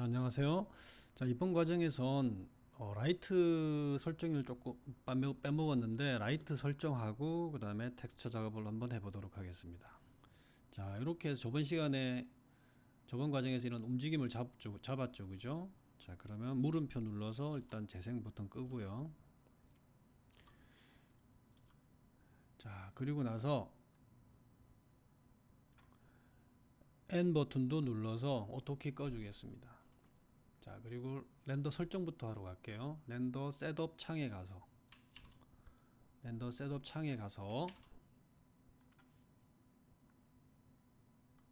자, 안녕하세요. 자, 이번 과정에선 라이트 설정을 조금 빼먹었는데 라이트 설정하고 그 다음에 텍스처 작업을 한번 해보도록 하겠습니다. 자, 이렇게 해서 저번 과정에서 이런 움직임을 잡았죠, 그죠? 자, 그러면 물음표 눌러서 일단 재생 버튼 끄고요. 자, 그리고 나서 N 버튼도 눌러서 오토키 꺼주겠습니다. 자, 그리고 렌더 설정부터 하러 갈게요. 렌더 셋업 창에 가서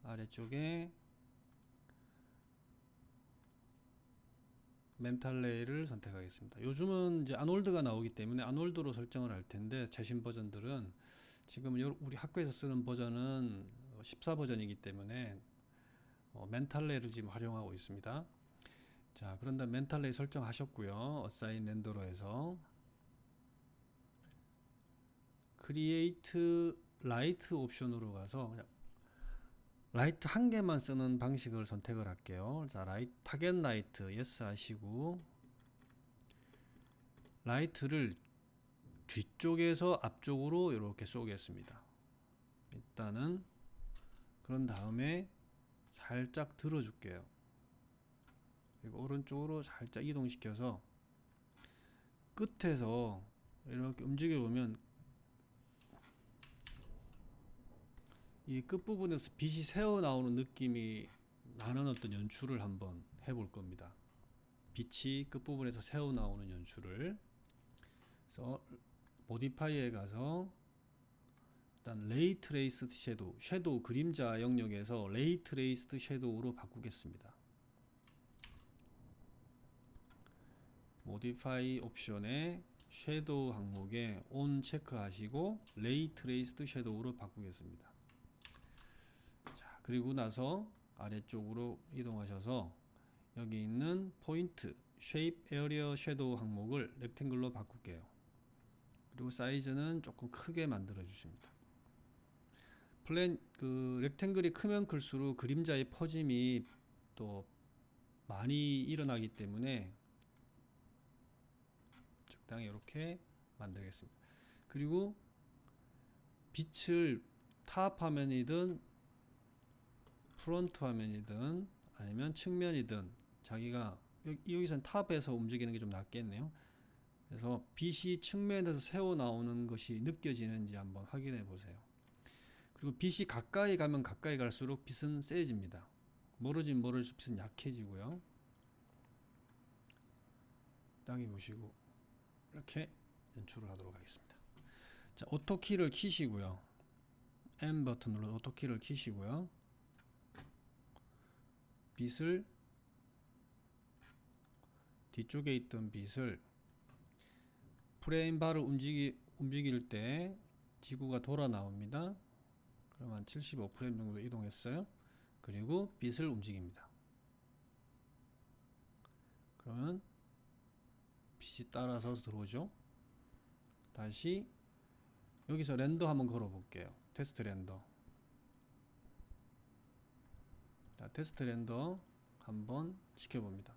아래쪽에 멘탈 레이를 선택하겠습니다. 요즘은 이제 아놀드가 나오기 때문에 아놀드로 설정을 할 텐데, 최신 버전들은 지금 우리 학교에서 쓰는 버전은 14 버전이기 때문에 멘탈 레이를 지금 활용하고 있습니다. 자, 그런 다음 멘탈 레이 설정하셨고요. 어사인 렌더로 해서 크리에이트 라이트 옵션으로 가서 그냥 라이트 한 개만 쓰는 방식을 선택을 할게요. 자, 타겟 라이트 예스 하시고, 라이트를 뒤쪽에서 앞쪽으로 이렇게 쏘겠습니다. 일단은 그런 다음에 살짝 들어줄게요. 그리고 오른쪽으로 살짝 이동시켜서 끝에서 이렇게 움직여 보면 이 끝부분에서 빛이 새어 나오는 느낌이 나는 어떤 연출을 한번 해볼 겁니다. 빛이 끝부분에서 새어 나오는 연출을. 그래서 모디파이에 가서 일단 레이 트레이스드 섀도우 그림자 영역에서 레이 트레이스드 섀도우로 바꾸겠습니다. 모디파이 옵션에 섀도우 항목에 온 체크하시고 레이 트레이스드 섀도우로 바꾸겠습니다. 자, 그리고 나서 아래쪽으로 이동하셔서 여기 있는 포인트 쉐입 에어리어 섀도우 항목을 렉탱글로 바꿀게요. 그리고 사이즈는 조금 크게 만들어 주십니다. 렉탱글이 크면 클수록 그림자의 퍼짐이 또 많이 일어나기 때문에 적당히 이렇게 만들겠습니다. 그리고 빛을 탑 화면이든 프론트 화면이든 아니면 측면이든 자기가 여기선 탑에서 움직이는 게 좀 낫겠네요. 그래서 빛이 측면에서 새어 나오는 것이 느껴지는지 한번 확인해 보세요. 그리고 빛이 가까이 가면 가까이 갈수록 빛은 세집니다. 멀어지면 멀어질수록 빛은 약해지고요. 땅에 보시고 이렇게 연출을 하도록 하겠습니다. 자, 오토키를 키시고요. M 버튼 눌러 오토키를 키시고요. 빛을 뒤쪽에 있던 빛을 프레임 바를 움직일 때 지구가 돌아 나옵니다. 그럼 한 75프레임 정도 이동했어요. 그리고 빛을 움직입니다. 그러면 빛이 따라서 들어오죠. 다시 여기서 렌더 한번 걸어 볼게요. 테스트 렌더. 자, 테스트 렌더 한번 시켜봅니다.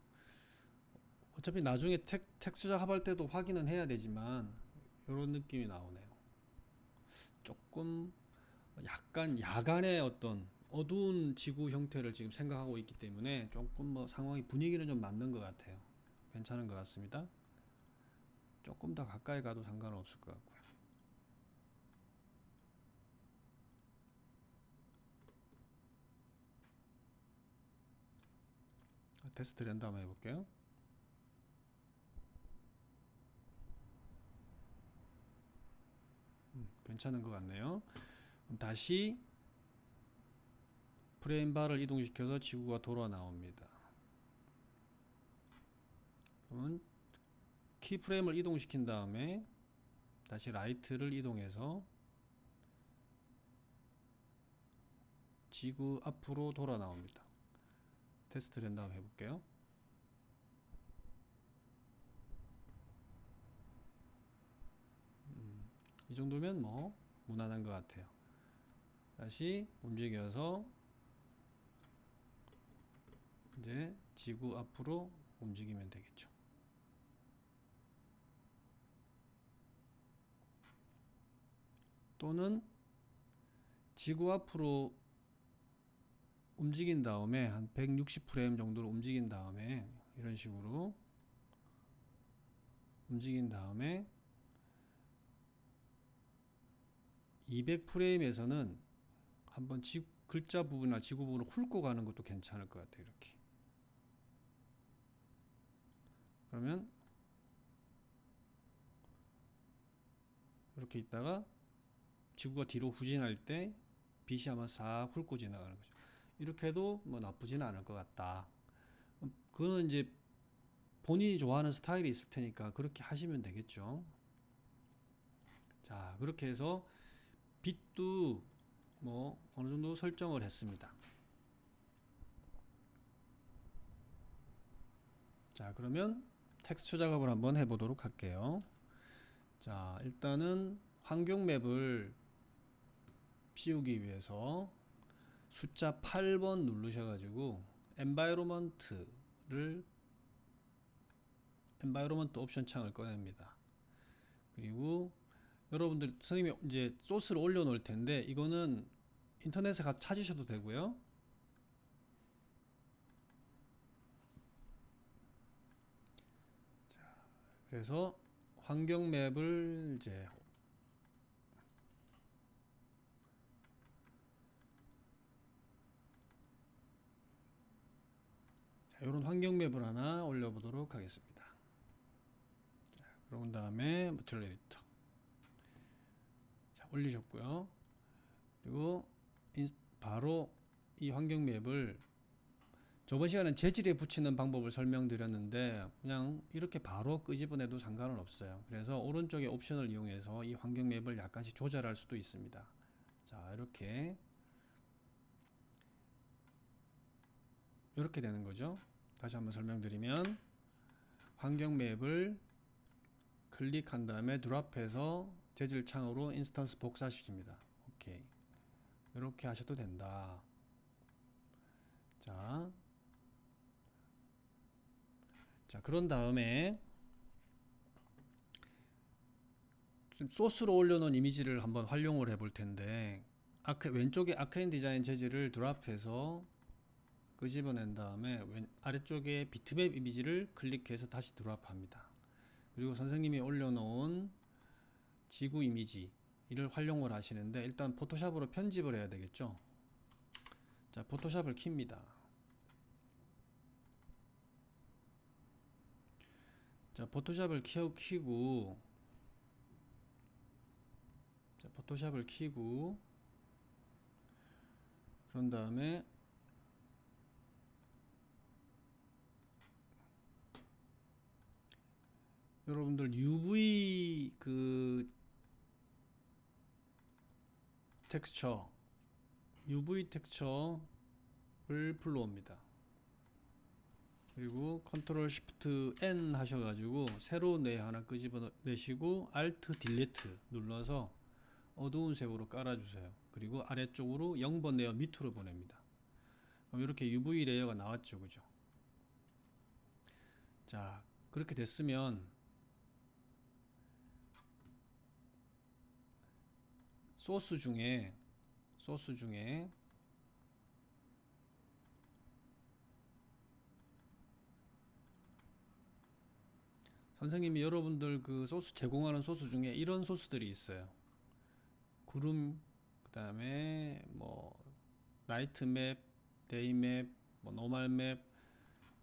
어차피 나중에 텍스처 작업할 때도 확인은 해야 되지만 이런 느낌이 나오네요. 조금 약간 야간의 어떤 어두운 지구 형태를 지금 생각하고 있기 때문에 조금 뭐 상황이 분위기는 좀 맞는 것 같아요. 괜찮은 것 같습니다. 조금 더 가까이 가도 상관은 없을 것 같고요. 테스트 렌더 한번 해볼게요. 괜찮은 것 같네요. 그럼 다시 프레임 바를 이동시켜서 지구가 돌아 나옵니다. 그러면 키프레임을 이동시킨 다음에 다시 라이트를 이동해서 지구 앞으로 돌아 나옵니다. 테스트 렌더 한번 해볼게요. 이 정도면 뭐 무난한 것 같아요. 다시 움직여서 이제 지구 앞으로 움직이면 되겠죠. 또는 지구 앞으로 움직인 다음에 한 160프레임 정도로 움직인 다음에 이런 식으로 움직인 다음에 200프레임에서는 한번 글자 부분이나 지구 부분을 훑고 가는 것도 괜찮을 것 같아요. 이렇게. 그러면 이렇게 있다가 지구가 뒤로 후진할 때 빛이 아마 싹 훑고 지나가는 거죠. 이렇게 해도 뭐 나쁘지는 않을 것 같다. 그거는 이제 본인이 좋아하는 스타일이 있을 테니까 그렇게 하시면 되겠죠. 자, 그렇게 해서 빛도 뭐 어느 정도 설정을 했습니다. 자, 그러면 텍스처 작업을 한번 해보도록 할게요. 자, 일단은 환경 맵을 씌우기 위해서 숫자 8번 누르셔가지고 environment 옵션 창을 꺼냅니다. 그리고 여러분들 선생님이 이제 소스를 올려 놓을 텐데 이거는 인터넷에 가서 찾으셔도 되고요. 자, 그래서 환경 맵을 이제 이런 환경 맵을 하나 올려보도록 하겠습니다. 자, 그런 다음에 머티리얼 에디터 올리셨고요. 그리고 바로 이 환경 맵을 저번 시간에 재질에 붙이는 방법을 설명드렸는데 그냥 이렇게 바로 끄집어내도 상관은 없어요. 그래서 오른쪽에 옵션을 이용해서 이 환경 맵을 약간씩 조절할 수도 있습니다. 자, 이렇게 되는 거죠. 다시 한번 설명드리면 환경 맵을 클릭한 다음에 드랍해서 재질 창으로 인스턴스 복사시킵니다. 오케이. 이렇게 하셔도 된다. 자, 그런 다음에 소스로 올려놓은 이미지를 한번 활용을 해볼 텐데 왼쪽에 아크앤 디자인 재질을 드랍해서 끄집어낸 다음에 아래쪽에 비트맵 이미지를 클릭해서 다시 드랍합니다. 그리고 선생님이 올려놓은 지구 이미지 이를 활용을 하시는데 일단 포토샵으로 편집을 해야 되겠죠. 자, 포토샵을 킵니다. 자, 포토샵을 키고 그런 다음에 여러분들 UV 텍스처를 불러옵니다. 그리고 컨트롤 쉬프트 N 하셔가지고 새로운 레이어 하나 끄집어내시고 Alt 딜리트 눌러서 어두운 색으로 깔아주세요. 그리고 아래쪽으로 0번 레이어 밑으로 보냅니다. 그럼 이렇게 UV 레이어가 나왔죠, 그죠? 자, 그렇게 됐으면 소스 중에 선생님이 여러분들 그 소스 제공하는 소스 중에 이런 소스들이 있어요. 구름, 그 다음에 뭐 나이트 맵, 데이 맵, 뭐 노멀 맵.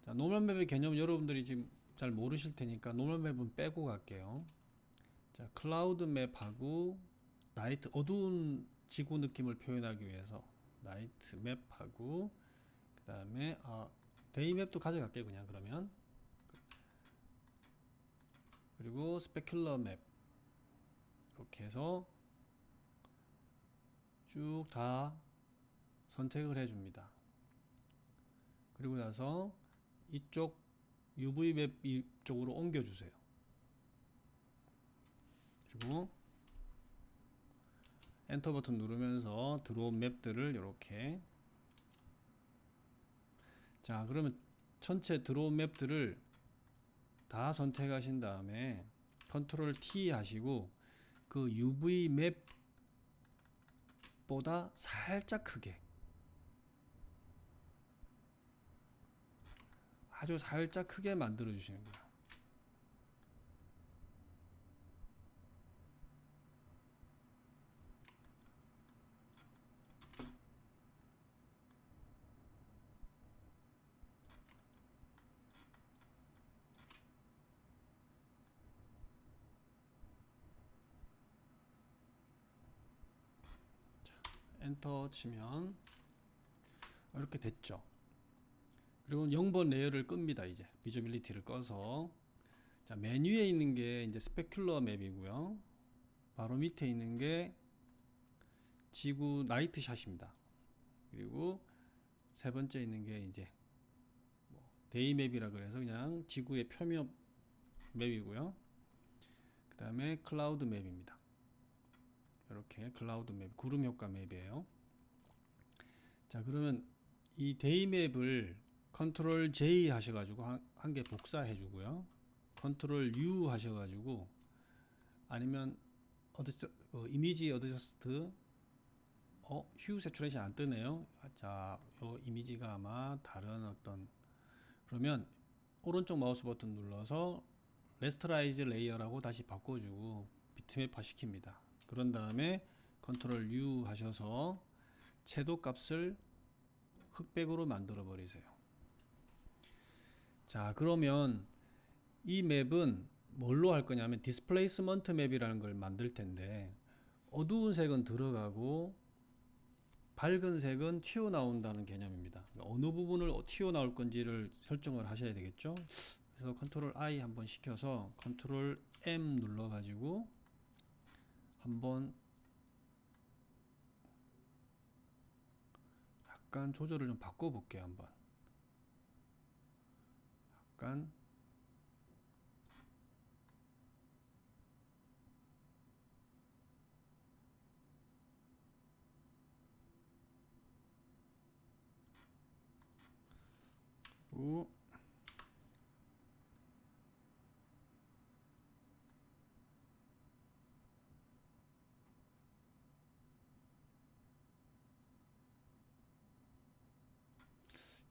자, 노멀 맵의 개념은 여러분들이 지금 잘 모르실 테니까 노멀 맵은 빼고 갈게요. 자, 클라우드 맵하고 나이트 어두운 지구 느낌을 표현하기 위해서 나이트 맵하고 그 다음에 데이 맵도 가져갈게요. 그냥 그러면 그리고 스페큘러 맵 이렇게 해서 쭉 다 선택을 해줍니다. 그리고 나서 이쪽 UV 맵 이쪽으로 옮겨주세요. 그리고 엔터 버튼 누르면서 들어온 맵들을 이렇게. 자, 그러면 전체 드로우 맵들을 다 선택하신 다음에 컨트롤 T 하시고 그 UV 맵보다 살짝 크게, 아주 살짝 크게 만들어 주시는 거예요. 엔터 치면 이렇게 됐죠. 그리고 0번 레이어를 끕니다. 이제 비저빌리티를 꺼서, 자, 메뉴에 있는 게 이제 스페큘러 맵이고요. 바로 밑에 있는 게 지구 나이트 샷입니다. 그리고 세 번째 있는 게 이제 데이 맵이라 그래서 그냥 지구의 표면 맵이고요. 그 다음에 클라우드 맵입니다. 이렇게 클라우드 맵, 구름 효과 맵이에요. 자, 그러면 이 데이 맵을 컨트롤 J 하셔가지고 한 개 복사해 주고요. 컨트롤 U 하셔가지고, 아니면 이미지 어드저스트, 휴 세츄레이션 안 뜨네요. 자, 요 이미지가 아마 다른 어떤, 그러면 오른쪽 마우스 버튼 눌러서 레스터라이즈 레이어라고 다시 바꿔주고 비트맵화 시킵니다. 그런 다음에 컨트롤 U 하셔서 채도 값을 흑백으로 만들어 버리세요. 자, 그러면 이 맵은 뭘로 할 거냐면 디스플레이스먼트 맵이라는 걸 만들 텐데, 어두운 색은 들어가고 밝은 색은 튀어나온다는 개념입니다. 어느 부분을 튀어나올 건지를 설정을 하셔야 되겠죠. 그래서 컨트롤 I 한번 시켜서 컨트롤 M 눌러 가지고 한번 약간 조절을 좀 바꿔 볼게요. 한번 약간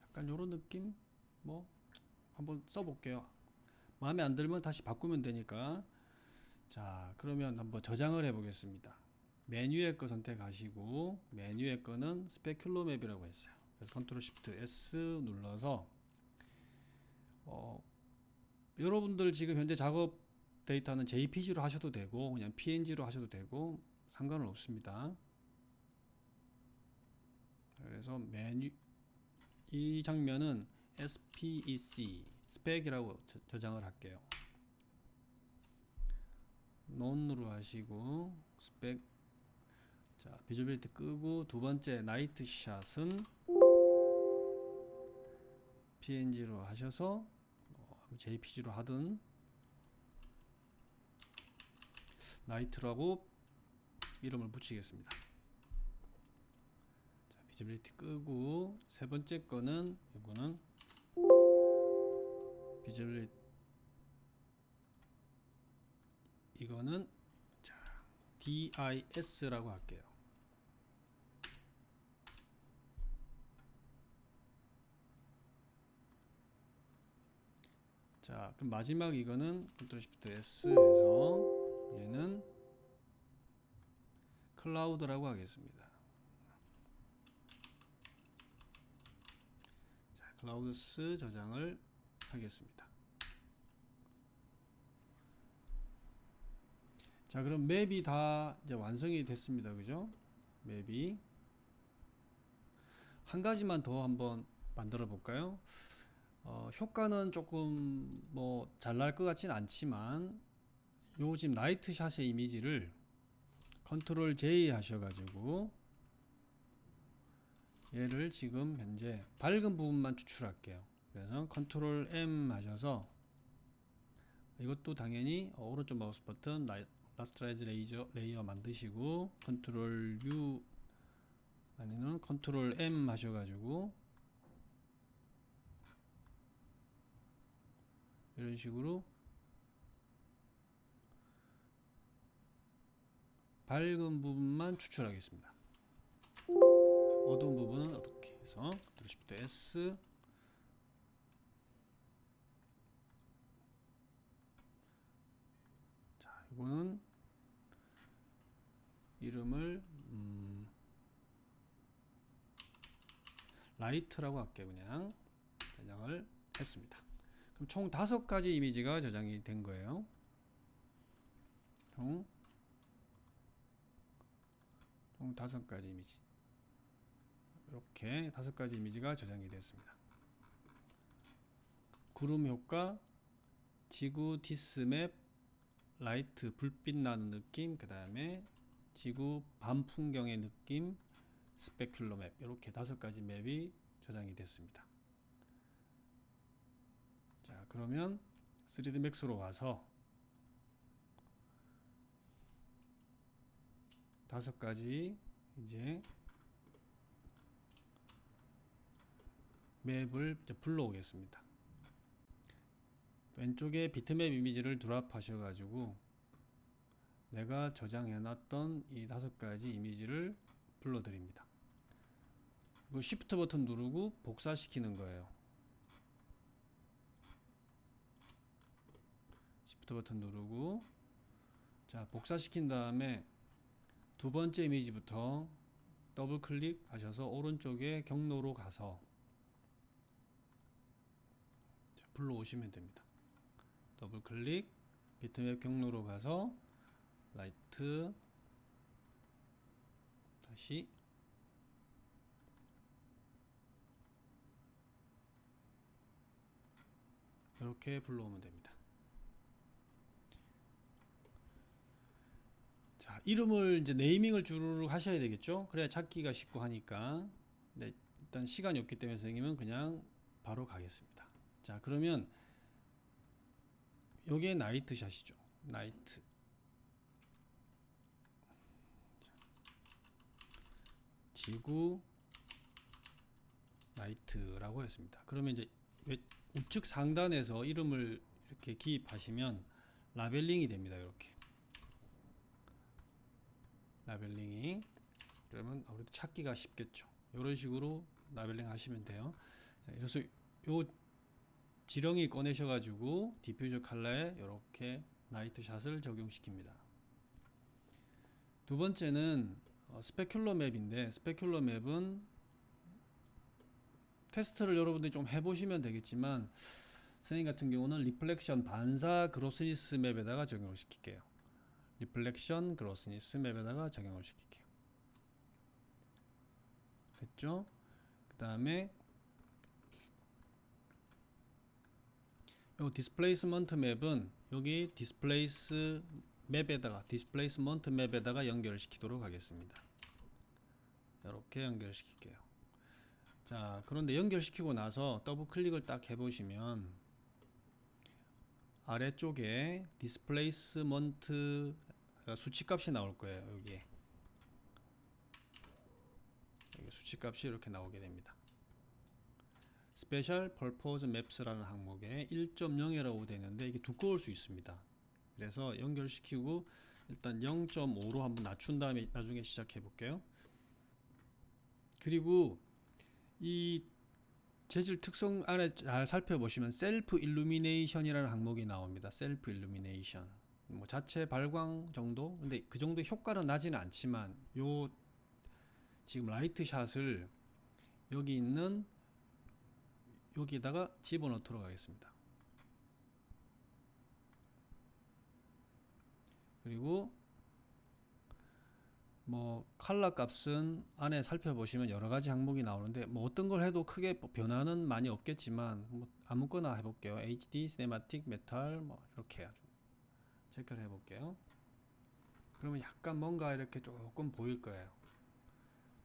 약간 요런 느낌 뭐 한번 써볼게요. 마음에 안 들면 다시 바꾸면 되니까. 자, 그러면 한번 저장을 해 보겠습니다. 메뉴의 거 선택하시고, 메뉴의 거는 스페큘러 맵이라고 했어요. 그래서 컨트롤 시프트 S 눌러서 여러분들 지금 현재 작업 데이터는 JPG로 하셔도 되고 그냥 PNG로 하셔도 되고 상관은 없습니다. 그래서 메뉴, 이 장면은 SPEC 스펙이라고 저장을 할게요. 논으로 하시고 스펙, 자, 비저빌리티 끄고, 두 번째 나이트 샷은 PNG로 하셔서 JPG로 하든 나이트라고 이름을 붙이겠습니다. 자, 비저빌리티 끄고, 세 번째 거는 이거는 비저빌리티, 이거는 자, DIS라고 할게요. 자, 그럼 마지막 이거는 컨트롤 시프트 S 해서 얘는 클라우드라고 하겠습니다. 자, 클라우드스 저장을 하겠습니다. 자, 그럼 맵이 다 이제 완성이 됐습니다. 그죠? 맵이 한 가지만 더 한번 만들어 볼까요? 효과는 조금 뭐 잘날 것 같진 않지만, 요 지금 나이트 샷의 이미지를 컨트롤 J 하셔가지고 얘를 지금 현재 밝은 부분만 추출할게요. 그래서 컨트롤 M 하셔서 이것도 당연히 오른쪽 마우스 버튼 라스트라이즈 레이어 만드시고 컨트롤 U 아니면 컨트롤 M 하셔가지고 이런 식으로 밝은 부분만 추출하겠습니다. 어두운 부분은 어둡게 해서 Shift S. 자, 이거는 이름을 라이트라고 할게요. 그냥 저장을 했습니다. 그럼 총 5가지 이미지가 저장이 된 거예요. 총 5가지 이미지. 이렇게 5가지 이미지가 저장이 됐습니다. 구름 효과, 지구 디스맵, 라이트 불빛 나는 느낌, 그 다음에 지구 밤 풍경의 느낌, 스페큘러 맵, 이렇게 5가지 맵이 저장이 됐습니다. 자, 그러면 3D 맥스로 와서 5가지 이제 맵을 이제 불러오겠습니다. 왼쪽에 비트맵 이미지를 드랍 하셔가지고 내가 저장해놨던 이 5가지 이미지를 불러드립니다. 그리고 Shift 버튼 누르고 복사시키는 거예요. Shift 버튼 누르고, 자, 복사시킨 다음에 두 번째 이미지부터 더블 클릭 하셔서 오른쪽에 경로로 가서 불러오시면 됩니다. 더블 클릭, 비트맵 경로로 가서 라이트, 다시 이렇게 불러오면 됩니다. 자, 이름을 이제 네이밍을 주르륵 하셔야 되겠죠. 그래야 찾기가 쉽고 하니까. 네, 일단 시간이 없기 때문에 선생님은 그냥 바로 가겠습니다. 자, 그러면 요게 나이트 샷이죠. 나이트. 지구 나이트라고 했습니다. 그러면 이제 우측 상단에서 이름을 이렇게 기입하시면 라벨링이 됩니다. 이렇게 라벨링이, 그러면 아무래도 찾기가 쉽겠죠. 이런 식으로 라벨링 하시면 돼요. 자, 그래서 요 지렁이 꺼내셔가지고 디퓨저 컬러에 이렇게 나이트 샷을 적용시킵니다. 두 번째는 스페큘러 맵인데, 스페큘러 맵은 테스트를 여러분들이 좀 해보시면 되겠지만 선생님 같은 경우는 리플렉션 반사 그로스니스 맵에다가 적용을 시킬게요. 리플렉션 그로스니스 맵에다가 적용을 시킬게요. 됐죠? 그 다음에 요 디스플레이스먼트 맵은 여기 디스플레이스 맵에다가 디스플레이스먼트 맵에다가 연결을 시키도록 하겠습니다. 이렇게 연결시킬게요. 자, 그런데 연결시키고 나서 더블 클릭을 딱 해보시면 아래쪽에 디스플레이스먼트 수치값이 나올 거예요. 여기 수치값이 이렇게 나오게 됩니다. 스페셜 퍼포즈 맵스라는 항목에 1.0이라고 되어 있는데 이게 두꺼울 수 있습니다. 그래서 연결시키고 일단 0.5로 한번 낮춘 다음에 나중에 시작해 볼게요. 그리고 이 재질 특성 안에 잘 살펴보시면 셀프 일루미네이션이라는 항목이 나옵니다. 셀프 일루미네이션, 뭐 자체 발광 정도. 근데 그 정도 효과는 나지는 않지만 요 지금 라이트 샷을 여기 있는 여기다가 집어넣도록 하겠습니다. 그리고 뭐 컬러 값은 안에 살펴보시면 여러가지 항목이 나오는데 뭐 어떤 걸 해도 크게 변화는 많이 없겠지만 뭐 아무거나 해볼게요. HD, 시네마틱, 메탈 뭐 이렇게 아주 체크를 해볼게요. 그러면 약간 뭔가 이렇게 조금 보일 거예요.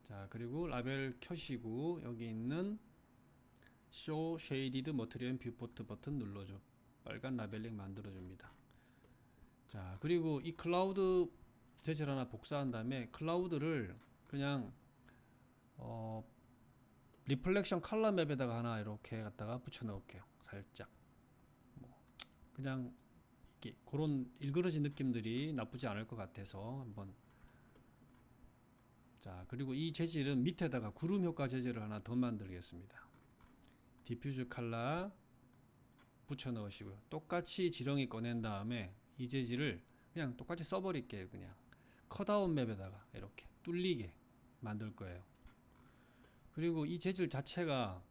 자, 그리고 라벨 켜시고 여기 있는 Show Shaded Material Viewport 버튼 눌러줘. 빨간 라벨링 만들어줍니다. 자, 그리고 이 클라우드 재질 하나 복사한 다음에 클라우드를 그냥 리플렉션 컬러 맵에다가 하나 이렇게 갖다가 붙여 넣을게요. 살짝 뭐 그냥 이게 그런 일그러진 느낌들이 나쁘지 않을 것 같아서 한번. 자, 그리고 이 재질은 밑에다가 구름 효과 재질을 하나 더 만들겠습니다. 디퓨즈 칼라 붙여 넣으시고요. 똑같이 지렁이 꺼낸 다음에 이 재질을 그냥 똑같이 써버릴게요. 그냥 컷아웃 맵에다가 이렇게 뚫리게 만들 거예요. 그리고 이 재질 자체가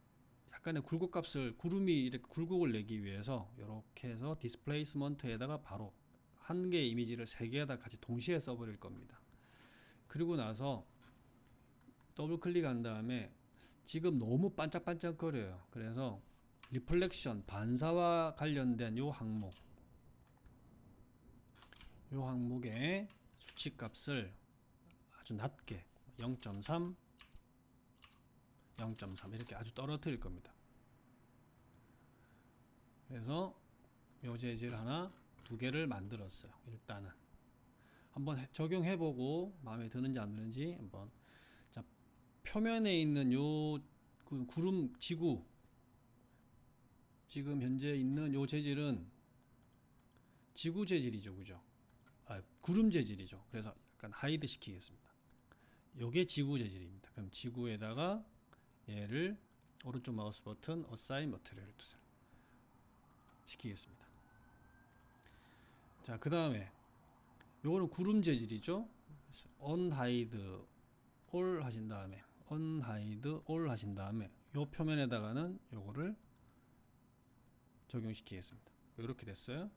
약간의 굴곡값을, 구름이 이렇게 굴곡을 내기 위해서 이렇게 해서 디스플레이스먼트에다가 바로 한 개의 이미지를 세 개에다 같이 동시에 써버릴 겁니다. 그리고 나서 더블 클릭한 다음에 지금 너무 반짝반짝거려요. 그래서 리플렉션, 반사와 관련된 요 항목의 수치값을 아주 낮게 0.3 0.3 이렇게 아주 떨어뜨릴 겁니다. 그래서 요 재질 하나, 두 개를 만들었어요. 일단은 한번 적용해보고 마음에 드는지 안 드는지 한번. 자, 표면에 있는 요 구름 지구, 지금 현재 있는 요 재질은 지구 재질이죠, 그죠? 구름 재질이죠. 그래서 약간 하이드 시키겠습니다. 요게 지구 재질입니다. 그럼 지구에다가 얘를 오른쪽 마우스 버튼 어사인 머티리얼 두세요. 시키겠습니다. 자, 그 다음에 요거는 구름 재질이죠. 언하이드 올 하신 다음에 언하이드 올 하신 다음에 요 표면에다가는 요거를 적용시키겠습니다. 이렇게 됐어요.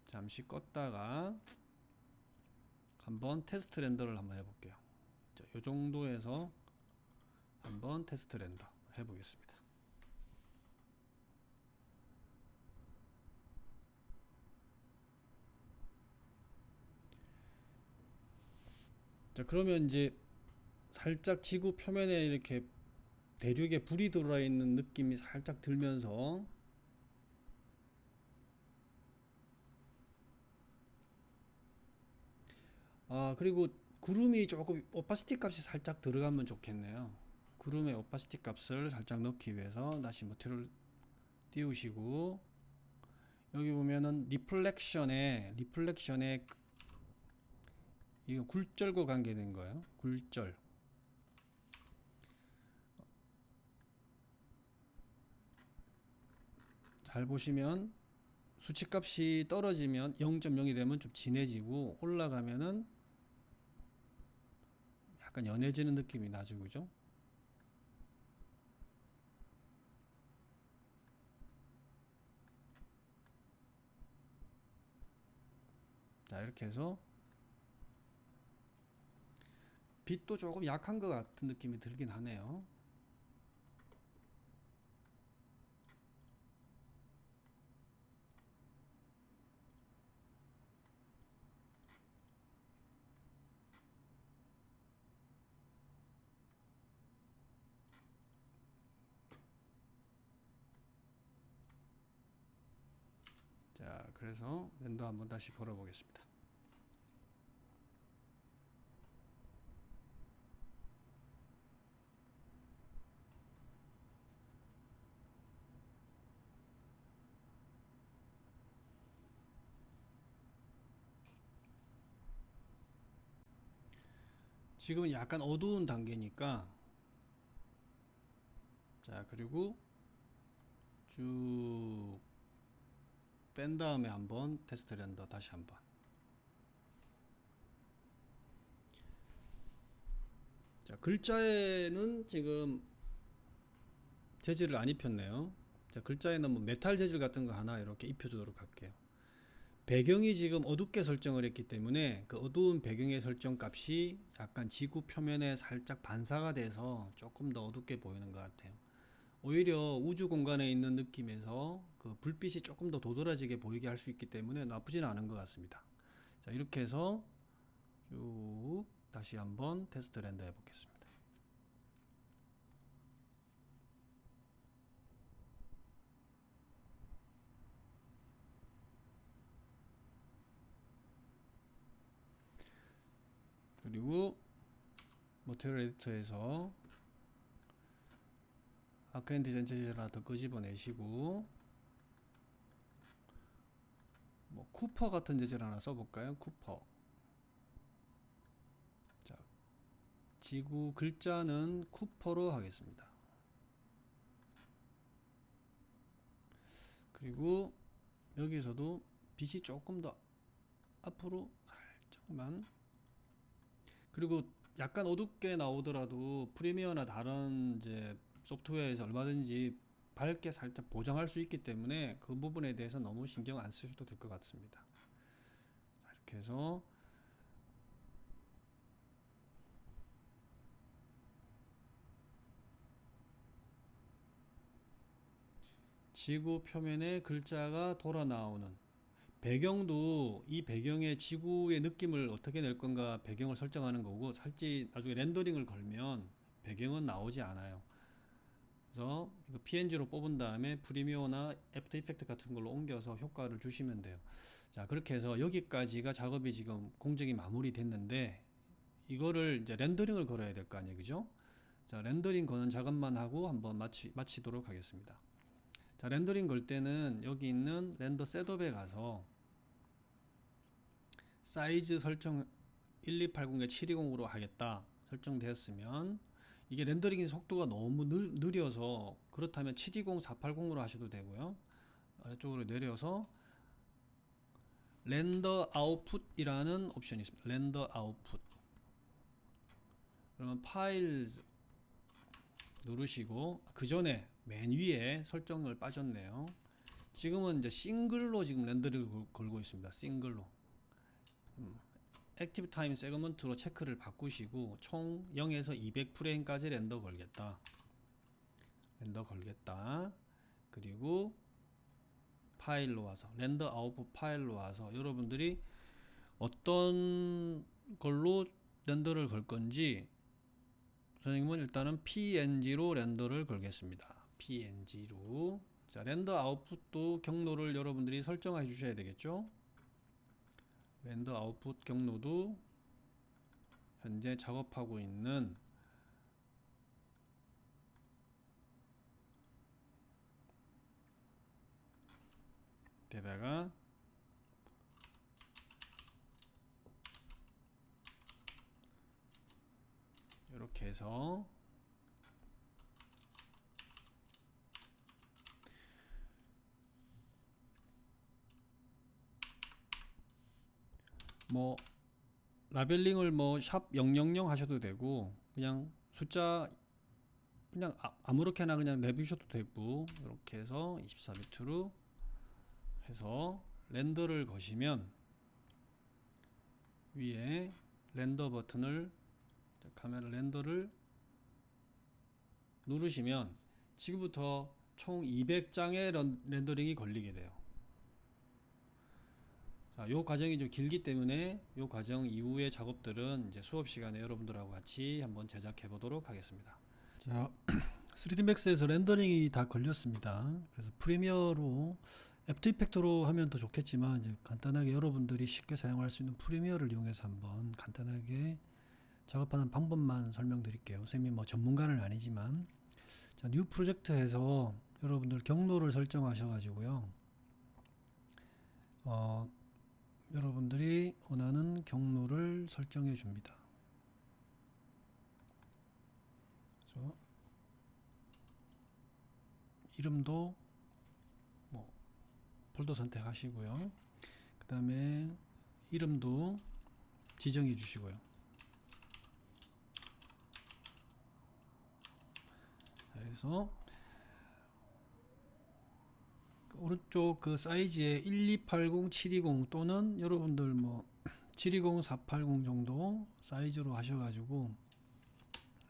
잠시 껐다가 한번 테스트 렌더를 한번 해볼게요. 자, 요 정도에서 한번 테스트 렌더 해보겠습니다. 자, 그러면 이제 살짝 지구 표면에 이렇게 대륙에 불이 들어와 있는 느낌이 살짝 들면서 그리고 구름이 조금 오파시티 값이 살짝 들어가면 좋겠네요. 구름의 오파시티 값을 살짝 넣기 위해서 다시 머티리얼 띄우시고 여기 보면은 리플렉션에 이거 굴절과 관계된 거예요. 굴절. 잘 보시면 수치값이 떨어지면 0.0이 되면 좀 진해지고 올라가면은 약간 연해지는 느낌이 나죠, 그죠? 자, 이렇게 해서 빛도 조금 약한 것 같은 느낌이 들긴 하네요. 자, 그래서 렌더 한번 다시 걸어 보겠습니다. 지금은 약간 어두운 단계니까, 자, 그리고 쭉 뺀 다음에 한번 테스트 렌더 다시 한번. 자, 글자에는 지금 재질을 안 입혔네요. 자, 글자에는 뭐 메탈 재질 같은 거 하나 이렇게 입혀주도록 할게요. 배경이 지금 어둡게 설정을 했기 때문에 그 어두운 배경의 설정 값이 약간 지구 표면에 살짝 반사가 돼서 조금 더 어둡게 보이는 것 같아요. 오히려 우주 공간에 있는 느낌에서 그 불빛이 조금 더 도드라지게 보이게 할 수 있기 때문에 나쁘지는 않은 것 같습니다. 자, 이렇게 해서 쭉 다시 한번 테스트 렌더 해보겠습니다. 그리고 머티리얼 에디터에서 아크앤 디자인 재질 하나 더 끄집어내시고 뭐 쿠퍼 같은 재질 하나 써볼까요? 쿠퍼. 자, 지구 글자는 쿠퍼로 하겠습니다. 그리고 여기서도 빛이 조금 더 앞으로 살짝만, 그리고 약간 어둡게 나오더라도 프리미어나 다른 이제 소프트웨어에서 얼마든지 밝게 살짝 보정할 수 있기 때문에 그 부분에 대해서 너무 신경 안 쓰셔도 될 것 같습니다. 자, 이렇게 해서 지구 표면에 글자가 돌아 나오는 배경도, 이 배경의 지구의 느낌을 어떻게 낼 건가 배경을 설정하는 거고, 살짝 나중에 렌더링을 걸면 배경은 나오지 않아요. 그래서 이거 PNG로 뽑은 다음에 프리미어나 애프터 이펙트 같은 걸로 옮겨서 효과를 주시면 돼요. 자, 그렇게 해서 여기까지가 작업이 지금 공정이 마무리됐는데, 이거를 이제 렌더링을 걸어야 될 거 아니에요, 그죠? 자, 렌더링 거는 작업만 하고 한번 마치도록 하겠습니다. 자, 렌더링 걸 때는 여기 있는 렌더 셋업에 가서 사이즈 설정 1280에 720으로 하겠다 설정되었으면, 이게 렌더링 속도가 너무 느려서 그렇다면 720, 480으로 하셔도 되고요. 아래쪽으로 내려서 렌더 아웃풋이라는 옵션이 있습니다. 렌더 아웃풋. 그러면 파일 누르시고, 그 전에 맨 위에 설정을 빠졌네요. 지금은 이제 싱글로 지금 렌더링을 걸고 있습니다. 싱글로. 액티브 타임 세그먼트로 체크를 바꾸시고 총 0에서 200프레임까지 렌더 걸겠다. 그리고 파일로 와서 렌더 아웃풋 파일로 와서 여러분들이 어떤 걸로 렌더를 걸 건지, 선생님은 일단은 PNG로 렌더를 걸겠습니다. PNG로. 자, 렌더 아웃풋도 경로를 여러분들이 설정해 주셔야 되겠죠. 렌더 아웃풋 경로도 현재 작업하고 있는 데다가 이렇게 해서 뭐 라벨링을 뭐 샵 000 하셔도 되고, 그냥 숫자 그냥 아무렇게나 그냥 내주셔도 되고, 이렇게 해서 24비트로 해서 렌더를 거시면 위에 렌더 버튼을, 카메라 렌더를 누르시면 지금부터 총 200장의 렌더링이 걸리게 돼요. 자, 요 과정이 좀 길기 때문에 요 과정 이후의 작업들은 이제 수업 시간에 여러분들하고 같이 한번 제작해 보도록 하겠습니다. 자, 3D Max에서 렌더링이 다 걸렸습니다. 그래서 프리미어로, 애프터 이펙트로 하면 더 좋겠지만 이제 간단하게 여러분들이 쉽게 사용할 수 있는 프리미어를 이용해서 한번 간단하게 작업하는 방법만 설명드릴게요. 선생님이 뭐 전문가는 아니지만, 자, 뉴 프로젝트에서 여러분들 경로를 설정하셔가지고요. 여러분들이 원하는 경로를 설정해 줍니다. 그래서 이름도 뭐 폴더 선택하시고요. 그 다음에 이름도 지정해 주시고요. 그래서 오른쪽 그 사이즈에 1280, 720 또는 여러분들 뭐 720, 480 정도 사이즈로 하셔가지고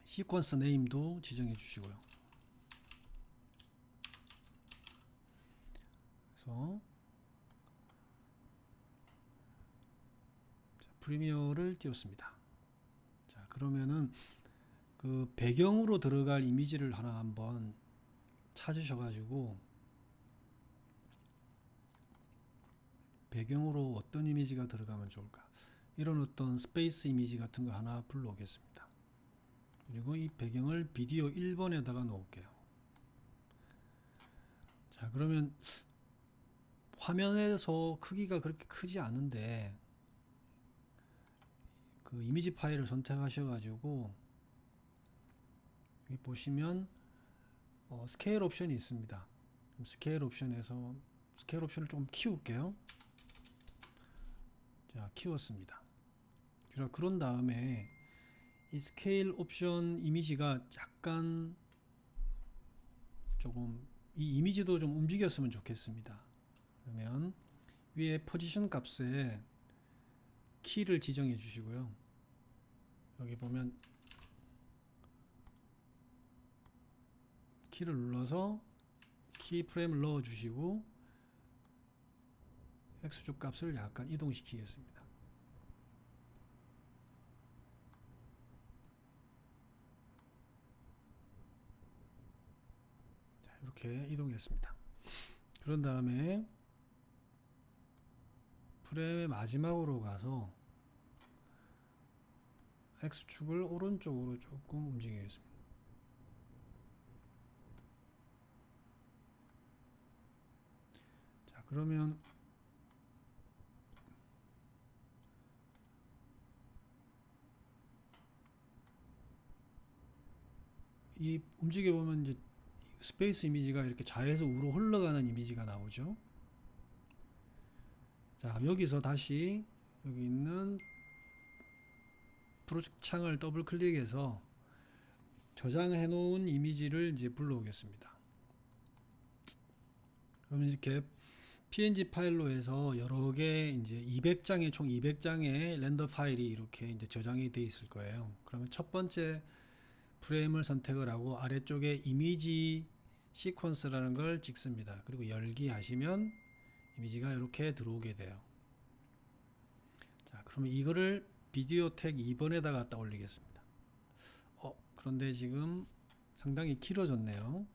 시퀀스 네임도 지정해 주시고요. 그래서 프리미어를 띄웠습니다. 자, 그러면은 그 배경으로 들어갈 이미지를 하나 한번 찾으셔가지고, 배경으로 어떤 이미지가 들어가면 좋을까, 이런 어떤 스페이스 이미지 같은 거 하나 불러오겠습니다. 그리고 이 배경을 비디오 1번에다가 넣을게요. 자, 그러면 화면에서 크기가 그렇게 크지 않은데 그 이미지 파일을 선택하셔 가지고 여기 보시면 스케일 옵션이 있습니다. 스케일 옵션에서 스케일 옵션을 좀 키울게요. 자, 키웠습니다. 그런 다음에 이 스케일 옵션 이미지가 약간 조금 이 이미지도 좀 움직였으면 좋겠습니다. 그러면 위에 포지션 값에 키를 지정해 주시고요. 여기 보면 키를 눌러서 키 프레임을 넣어 주시고 X축 값을 약간 이동시키겠습니다. 자, 이렇게 이동했습니다. 그런 다음에 프레임의 마지막으로 가서 X축을 오른쪽으로 조금 움직이겠습니다. 자, 그러면 이 움직여 보면 이제 스페이스 이미지가 이렇게 좌에서 우로 흘러가는 이미지가 나오죠. 자, 여기서 다시 여기 있는 프로젝트 창을 더블 클릭해서 저장해 놓은 이미지를 이제 불러오겠습니다. 그러면 이렇게 PNG 파일로 해서 여러 개 이제 200장의 총 200장의 렌더 파일이 이렇게 이제 저장이 되어 있을 거예요. 그러면 첫 번째 프레임을 선택을 하고 아래쪽에 이미지 시퀀스라는 걸 찍습니다. 그리고 열기 하시면 이미지가 이렇게 들어오게 돼요. 자, 그러면 이거를 비디오 택 2번에다가 갖다 올리겠습니다. 그런데 지금 상당히 길어졌네요.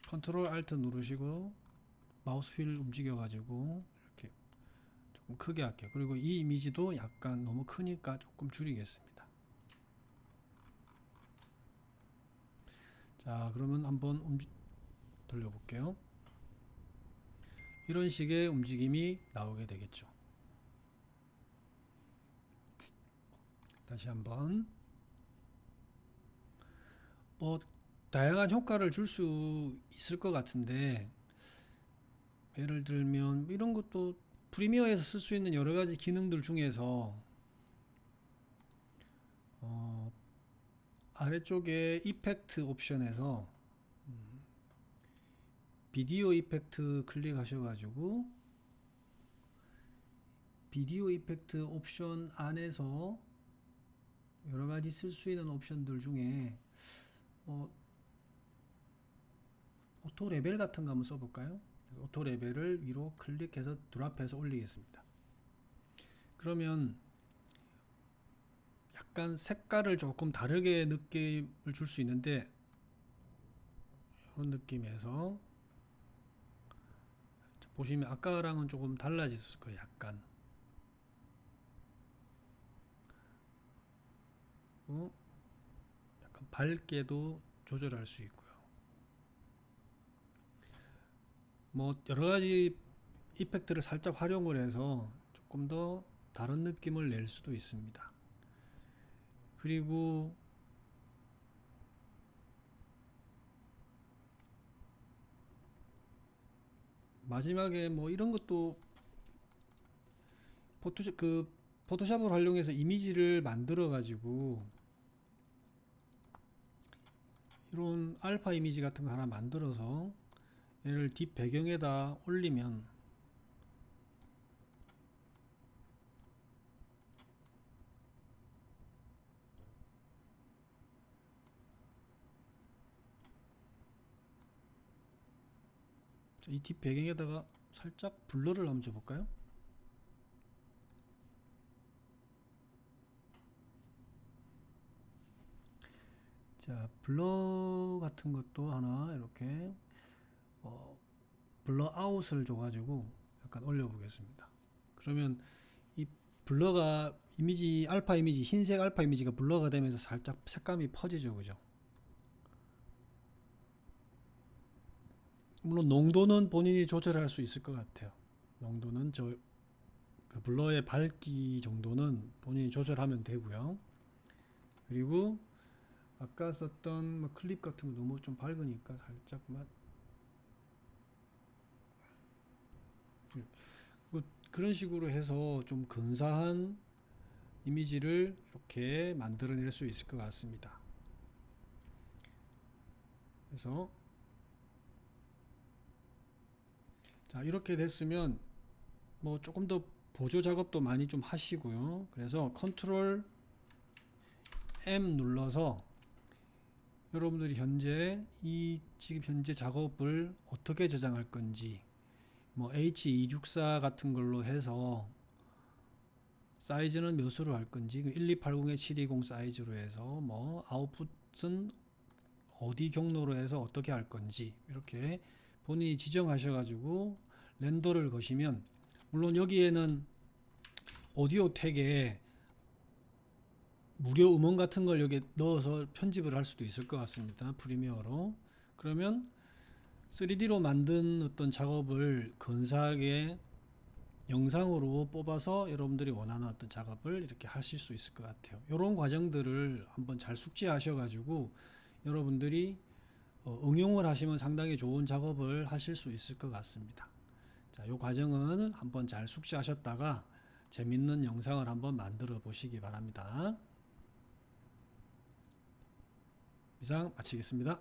컨트롤 알트 누르시고 마우스 휠 움직여 가지고 이렇게 조금 크게 할게요. 그리고 이 이미지도 약간 너무 크니까 조금 줄이겠습니다. 자, 그러면 한번 돌려볼게요. 이런 식의 움직임이 나오게 되겠죠. 다시 한번 다양한 효과를 줄 수 있을 것 같은데 예를 들면 이런 것도 프리미어에서 쓸 수 있는 여러 가지 기능들 중에서 아래쪽에 이펙트 옵션에서 비디오 이펙트 클릭하셔가지고 비디오 이펙트 옵션 안에서 여러 가지 쓸 수 있는 옵션들 중에 오토 레벨 같은 거 한번 써볼까요? 오토 레벨을 위로 클릭해서 드랍해서 올리겠습니다. 그러면 약간 색깔을 조금 다르게 느낌을 줄 수 있는데 이런 느낌에서 보시면 아까랑은 조금 달라졌을 거예요. 약간 약간 밝게도 조절할 수 있고요. 여러 가지 이펙트를 살짝 활용을 해서 조금 더 다른 느낌을 낼 수도 있습니다. 그리고 마지막에 이런 것도 포토샵을 활용해서 이미지를 만들어 가지고 이런 알파 이미지 같은 거 하나 만들어서 얘를 뒷 배경에다 올리면 이 뒷 배경에다가 살짝 블러를 한번 줘볼까요? 자, 블러 같은 것도 하나 이렇게 블러 아웃을 줘가지고 약간 올려보겠습니다. 그러면 이 블러가 이미지 알파 이미지 흰색 알파 이미지가 블러가 되면서 살짝 색감이 퍼지죠, 그죠? 물론 농도는 본인이 조절할 수 있을 것 같아요. 농도는 그 블러의 밝기 정도는 본인이 조절하면 되고요. 그리고 아까 썼던 뭐 클립 같은 거 너무 좀 밝으니까 살짝만 그런 식으로 해서 좀 근사한 이미지를 이렇게 만들어낼 수 있을 것 같습니다. 그래서 자, 이렇게 됐으면 뭐 조금 더 보조 작업도 많이 좀 하시고요. 그래서 컨트롤 M 눌러서 여러분들이 지금 현재 작업을 어떻게 저장할 건지 뭐 H264 같은 걸로 해서 사이즈는 몇으로 할 건지 1280에 720 사이즈로 해서 뭐 아웃풋은 어디 경로로 해서 어떻게 할 건지 이렇게 본인이 지정하셔 가지고 렌더를 거시면, 물론 여기에는 오디오 택에 무료 음원 같은 걸 여기 넣어서 편집을 할 수도 있을 것 같습니다. 프리미어로. 그러면 3D로 만든 어떤 작업을 근사하게 영상으로 뽑아서 여러분들이 원하는 어떤 작업을 이렇게 하실 수 있을 것 같아요. 이런 과정들을 한번 잘 숙지하셔 가지고 여러분들이 응용을 하시면 상당히 좋은 작업을 하실 수 있을 것 같습니다. 자, 이 과정은 한번 잘 숙지하셨다가 재밌는 영상을 한번 만들어 보시기 바랍니다. 이상 마치겠습니다.